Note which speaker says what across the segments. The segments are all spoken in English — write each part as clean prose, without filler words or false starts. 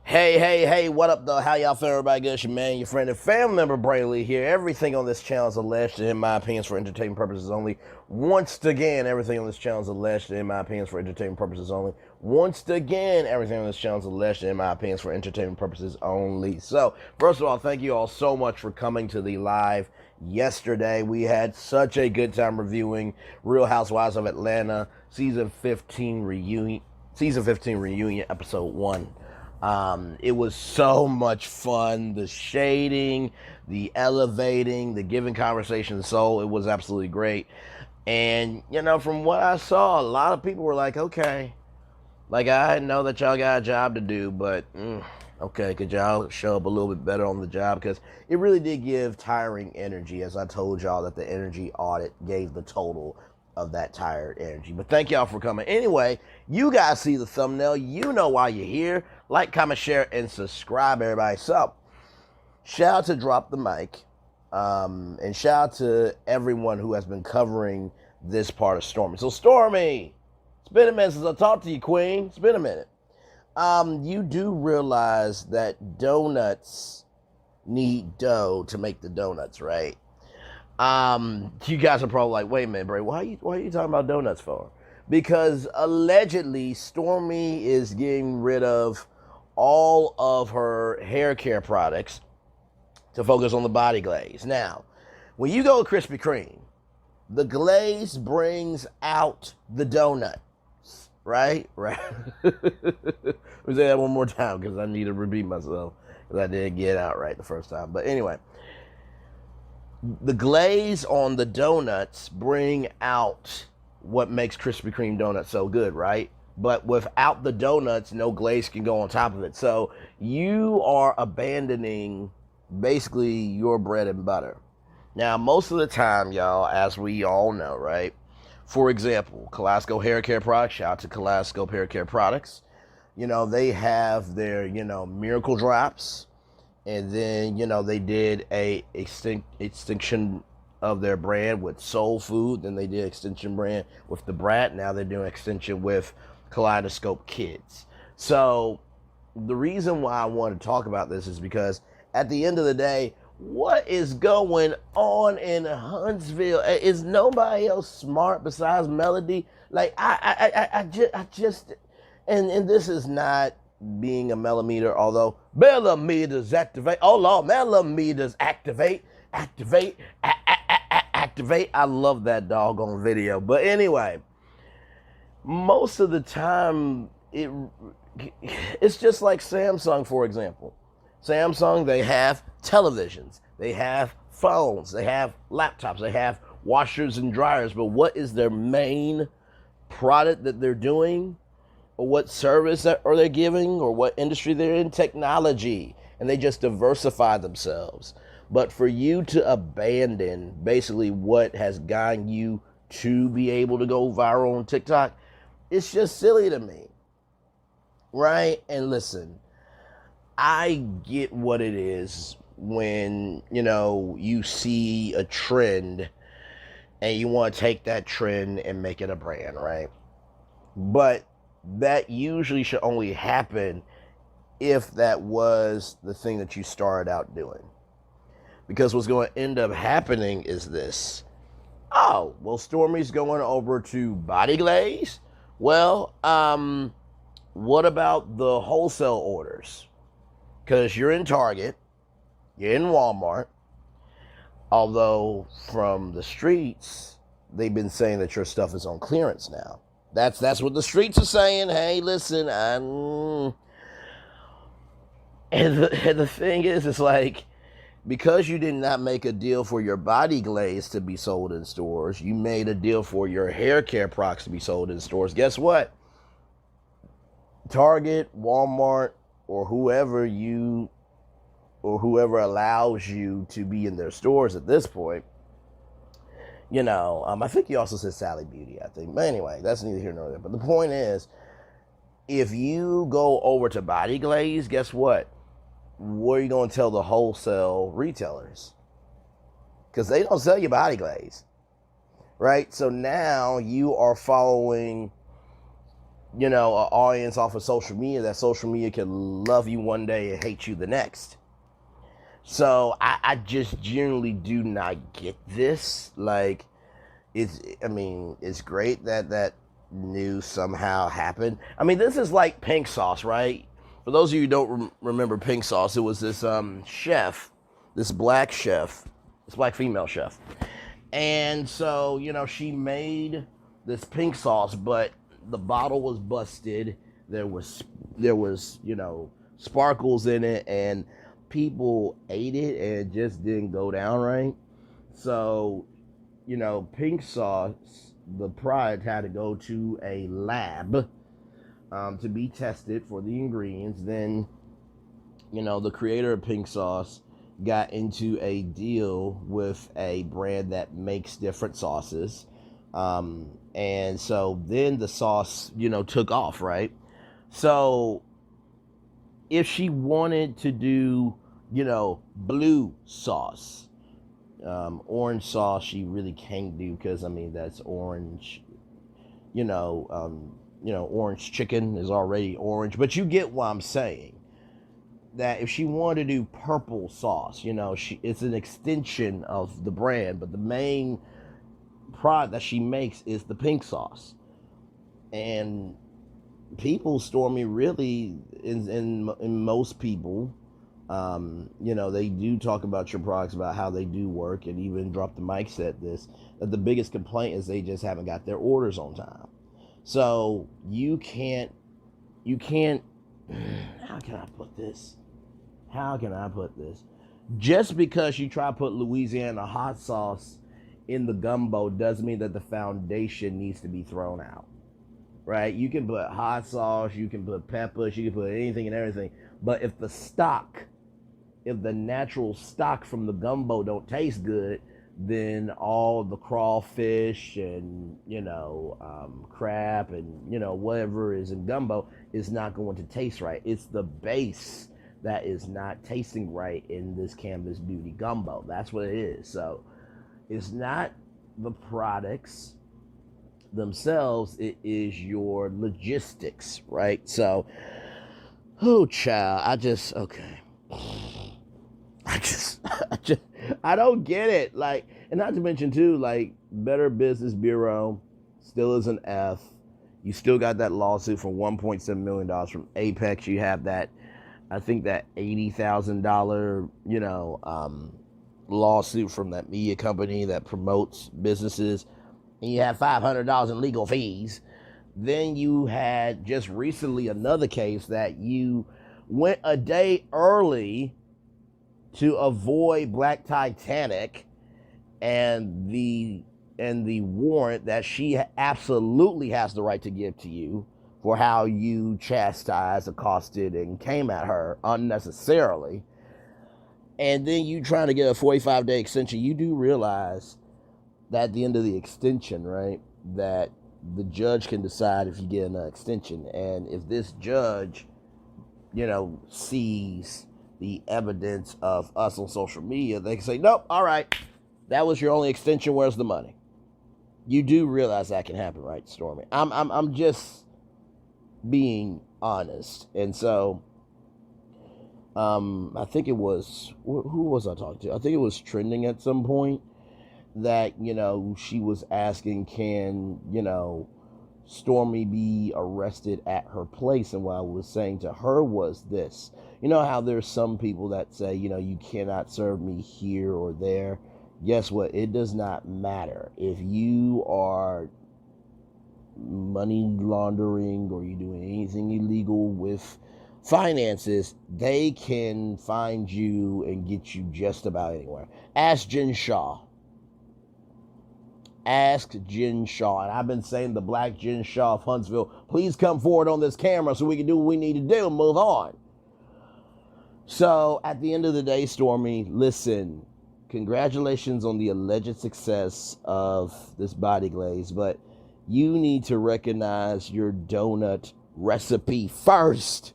Speaker 1: Hey, what up, though? How y'all feeling? Everybody good? It's your man, your friend, and family member, Brayley here. Everything on this channel is alleged, and in my opinions, for entertainment purposes only. Once again, everything on this channel is alleged, and in my opinions, for entertainment purposes only. Once again, everything on this channel is alleged, and in my opinions, for entertainment purposes only. So, first of all, thank you all so much for coming to the live yesterday. We had such a good time reviewing Real Housewives of Atlanta, Season 15 reunion, Episode 1. It was so much fun. The shading, the elevating, the giving conversation soul. It was absolutely great. And, from what I saw, a lot of people were like, okay, like, I know that y'all got a job to do, but, okay, could y'all show up a little bit better on the job? Because it really did give tiring energy, as I told y'all that the energy audit gave the total of that tired energy. But thank y'all for coming. Anyway, you guys see the thumbnail. You know why you're here. Like, comment, share, and subscribe, everybody. So, shout out to Drop the Mic. And shout out to everyone who has been covering this part of Stormi. So, Stormi, it's been a minute since I talked to you, Queen. It's been a minute. You do realize that donuts need dough to make the donuts, right? You guys are probably like, wait a minute, Bray, why are you talking about donuts for? Because allegedly Stormi is getting rid of all of her hair care products to focus on the body glaze. Now, when you go to Krispy Kreme, the glaze brings out the donut, right? Right. Let me say that one more time because I need to repeat myself because I didn't get it out right the first time. But anyway, the glaze on the donuts bring out what makes Krispy Kreme donuts so good, right? But without the donuts, no glaze can go on top of it. So you are abandoning basically your bread and butter. Now, most of the time, y'all, as we all know, right? For example, Kaleidoscope Hair Care Products. Shout out to Kaleidoscope Hair Care Products. They have their, Miracle Drops. And then, they did a extinction of their brand with Soul Food. Then they did extension brand with the Brat. Now they're doing extension with Kaleidoscope Kids. So the reason why I want to talk about this is because at the end of the day, what is going on in Huntsville? Is nobody else smart besides Melody? Like, I just, and this is not being a millimeter, although millimeters activate. Oh Lord, millimeters activate. I love that doggone video. But anyway, most of the time it's just like Samsung, for example. Samsung, they have televisions, they have phones, they have laptops, they have washers and dryers, but what is their main product that they're doing? Or what service are they giving, or what industry they're in? Technology. And they just diversify themselves. But for you to abandon basically what has gotten you to be able to go viral on TikTok, it's just silly to me. Right? And listen, I get what it is when, you see a trend and you want to take that trend and make it a brand, right? But that usually should only happen if that was the thing that you started out doing. Because what's going to end up happening is this. Oh, well, Stormi's going over to body glaze? Well, what about the wholesale orders? Because you're in Target, you're in Walmart, although from the streets, they've been saying that your stuff is on clearance now. That's what the streets are saying. Hey, listen, and the thing is, it's like, because you did not make a deal for your body glaze to be sold in stores, you made a deal for your hair care products to be sold in stores. Guess what? Target, Walmart, or whoever allows you to be in their stores at this point. I think you also said Sally Beauty, I think. But anyway, that's neither here nor there. But the point is, if you go over to body glaze, guess what? What are you going to tell the wholesale retailers? Because they don't sell you body glaze, right? So now you are following you know, an audience off of social media, that social media can love you one day and hate you the next. So I just generally do not get this. Like, I mean, it's great that that news somehow happened. I mean, this is like pink sauce, right? For those of you who don't remember pink sauce, it was this chef, this black chef, this black female chef. And so, you know, she made this pink sauce, but the bottle was busted. There was, you know, sparkles in it, and people ate it and it just didn't go down right. So, you know, pink sauce, the product had to go to a lab to be tested for the ingredients. Then, you know, the creator of pink sauce got into a deal with a brand that makes different sauces. And so then the sauce, you know, took off, right? So if she wanted to do, you know, blue sauce, orange sauce, she really can't do, because I mean that's orange. Orange chicken is already orange, but you get what I'm saying. That if she wanted to do purple sauce, you know, it's an extension of the brand, but the main product that she makes is the pink sauce. And people, Stormi, really, in most people, you know, they do talk about your products, about how they do work, and even Drop the Mic said this, that the biggest complaint is they just haven't got their orders on time. So you can't, how can I put this? Just because you try to put Louisiana hot sauce in the gumbo doesn't mean that the foundation needs to be thrown out, right? You can put hot sauce, you can put peppers, you can put anything and everything, but if the natural stock from the gumbo don't taste good, then all the crawfish and, you know, crab and, you know, whatever is in gumbo is not going to taste right. It's the base that is not tasting right in this Canvas Beauty gumbo. That's what it is. So it's not the products themselves, it is your logistics, right? So, oh child, I don't get it. Like, and not to mention too, like, Better Business Bureau still is an F. You still got that lawsuit for $1.7 million from Apex. You have that, I think, that $80,000, you know, lawsuit from that media company that promotes businesses, and you have $500 in legal fees. Then you had just recently another case that you went a day early to avoid Black Titanic, and the warrant that she absolutely has the right to give to you for how you chastised, accosted, and came at her unnecessarily. And then you trying to get a 45-day extension. You do realize that at the end of the extension, right, that the judge can decide if you get an extension. And if this judge, you know, sees the evidence of us on social media, they can say, nope, all right, that was your only extension, where's the money? You do realize that can happen, right, Stormi? I'm just being honest. And so I think it was, who was I talking to? I think it was trending at some point that, you know, she was asking, can, you know, Stormi be arrested at her place? And what I was saying to her was this: you know how there's some people that say, you know, you cannot serve me here or there? Guess what? It does not matter. If you are money laundering or you're doing anything illegal with finances, they can find you and get you just about anywhere. Ask Jen Shaw. Ask Jen Shaw. And I've been saying, the black Jen Shaw of Huntsville, please come forward on this camera so we can do what we need to do and move on. So at the end of the day, Stormi, listen, congratulations on the alleged success of this body glaze, but you need to recognize your donut recipe first.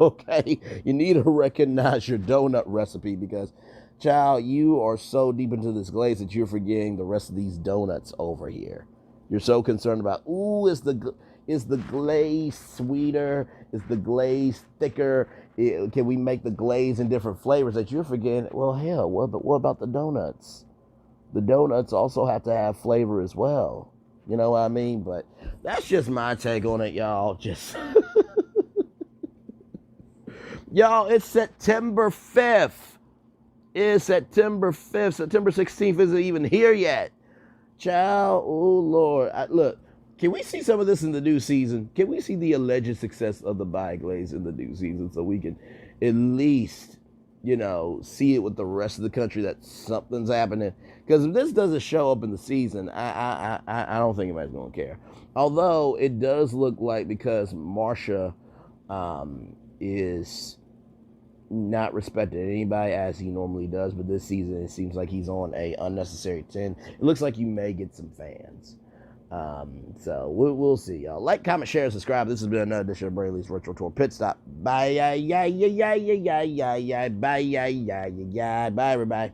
Speaker 1: Okay? You need to recognize your donut recipe, because, child, you are so deep into this glaze that you're forgetting the rest of these donuts over here. You're so concerned about, ooh, Is the glaze sweeter? Is the glaze thicker? Can we make the glaze in different flavors that you're forgetting? Well, hell, what about the donuts? The donuts also have to have flavor as well. You know what I mean? But that's just my take on it, y'all. Just y'all, it's September 5th. It's September 5th. September 16th isn't even here yet. Child, oh Lord. Look, can we see some of this in the new season? Can we see the alleged success of the buy glaze in the new season so we can at least, see it with the rest of the country that something's happening? Because if this doesn't show up in the season, I don't think anybody's going to care. Although it does look like, because Marsha is not respecting anybody as he normally does, but this season it seems like he's on a unnecessary 10. It looks like you may get some fans. So we'll see, y'all. Like, comment, share, and subscribe. This has been another edition of Braley's Virtual Tour Pit Stop. Bye, bye, everybody.